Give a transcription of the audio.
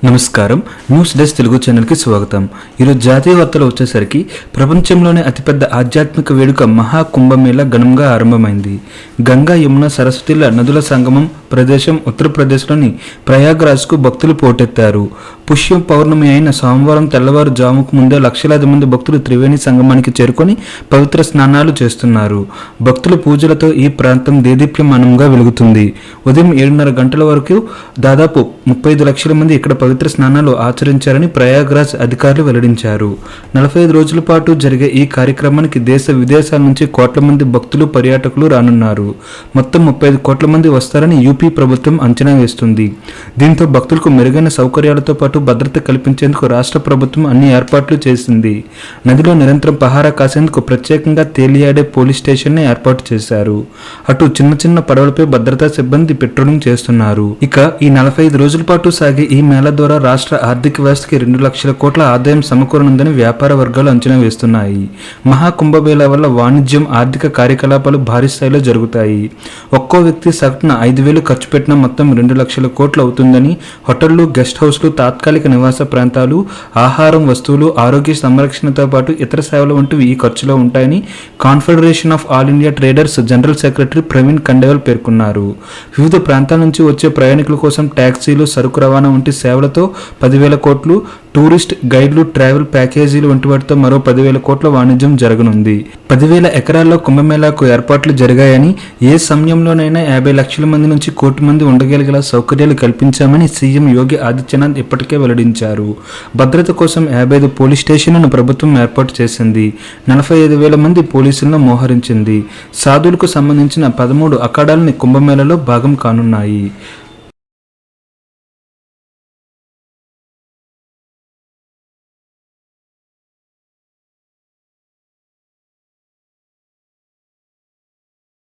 నమస్కారం. News desk Telugu ఛానల్కి స్వాగతం. ఈరోజు జాతీయ వార్తలు వచ్చేసరికి ప్రపంచంలోనే అతిపెద్ద ఆధ్యాత్మిక వేడుక మహా కుంభమేళా ఘనంగా ఆరంభమైంది. గంగా, యమున, సరస్వతిల నదుల సంగమం ప్రదేశం ఉత్తరప్రదేశ్లోని ప్రయాగ్రాజ్కు భక్తులు పోటెత్తారు. పుష్య పౌర్ణమి అయిన సోమవారం తెల్లవారుజాముకు ముందే లక్షలాది మంది భక్తులు త్రివేణి సంగమానికి చేరుకొని పవిత్ర స్నానాలు చేస్తున్నారు. భక్తుల పూజలతో ఈ ప్రాంతం దేదీప్యమానంగా వెలుగుతుంది. ఉదయం 7:30 గంటల వరకు దాదాపు 35 లక్షల మంది ఇక్కడ పవిత్ర స్నానాలు ఆచరించారని ప్రయాగ్రాజ్ అధికారులు వెల్లడించారు. 45 రోజుల పాటు జరిగే ఈ కార్యక్రమానికి దేశ విదేశాల నుంచి కోట్ల మంది భక్తులు, పర్యాటకులు రానున్నారు. మొత్తం 35 కోట్ల మంది వస్తారని యూపీ ప్రభుత్వం అంచనా వేస్తుంది. దీంతో భక్తులకు మెరుగైన సౌకర్యాలతో పాటు భద్రత కల్పించేందుకు రాష్ట్ర ప్రభుత్వం అన్ని ఏర్పాట్లు చేసింది. నదిలో నిరంతరం పహారా కాసేందుకు ప్రత్యేకంగా తేలియాడే పోలీస్ స్టేషన్ ఏర్పాటు చేశారు. అటు చిన్న చిన్న పడవలపై భద్రతా సిబ్బంది పెట్రోలింగ్ చేస్తున్నారు. ఇక ఈ 45 రోజుల పాటు సాగే ఈ మేళా ద్వారా రాష్ట్ర ఆర్థిక వ్యవస్థకి 2 లక్షల కోట్ల ఆదాయం సమకూరనుందని వ్యాపార వర్గాలు అంచనా వేస్తున్నాయి. మహాకుంభమేళా వల్ల వాణిజ్యం, ఆర్థిక కార్యకలాపాలు భారీ స్థాయిలో జరుగుతాయి. ఒక్కో వ్యక్తి సగటున 5,000 ఖర్చు పెట్టిన మొత్తం 2 లక్షల కోట్లు అవుతుందని హోటళ్లు, గెస్ట్ హౌస్లు, తాత్కాలిక నివాస ప్రాంతాలు, ఆహారం, వస్తువులు, ఆరోగ్య సంరక్షణతో పాటు ఇతర సేవలు వంటివి ఈ ఖర్చులో ఉంటాయని confederation of all India traders general secretary Praveen Khandelwal పేర్కొన్నారు. వివిధ ప్రాంతాల నుంచి వచ్చే ప్రయాణికుల కోసం ట్యాక్సీలు, సరుకు రవాణా వంటి సేవలతో 10,000 కోట్లు, టూరిస్ట్ గైడ్లు, ట్రావెల్ ప్యాకేజీలు వంటి వాటితో మరో 10,000 కోట్ల వాణిజ్యం జరగనుంది. 10,000 ఎకరాల్లో కుంభమేళాకు ఏర్పాట్లు జరిగాయని, ఏ సమయంలోనైనా 50 లక్షల మంది నుంచి 1 కోటి మంది ఉండగలిగేలా సౌకర్యాలు కల్పించామని సీఎం యోగి ఆదిత్యనాథ్ ఇప్పటికే వెల్లడించారు. భద్రత కోసం 55 పోలీస్ స్టేషన్లను ప్రభుత్వం ఏర్పాటు చేసింది. 45,000 మంది పోలీసులను మోహరించింది. సాధువులకు సంబంధించిన 13 అఖాడాలని కుంభమేళాలో భాగం కానున్నాయి.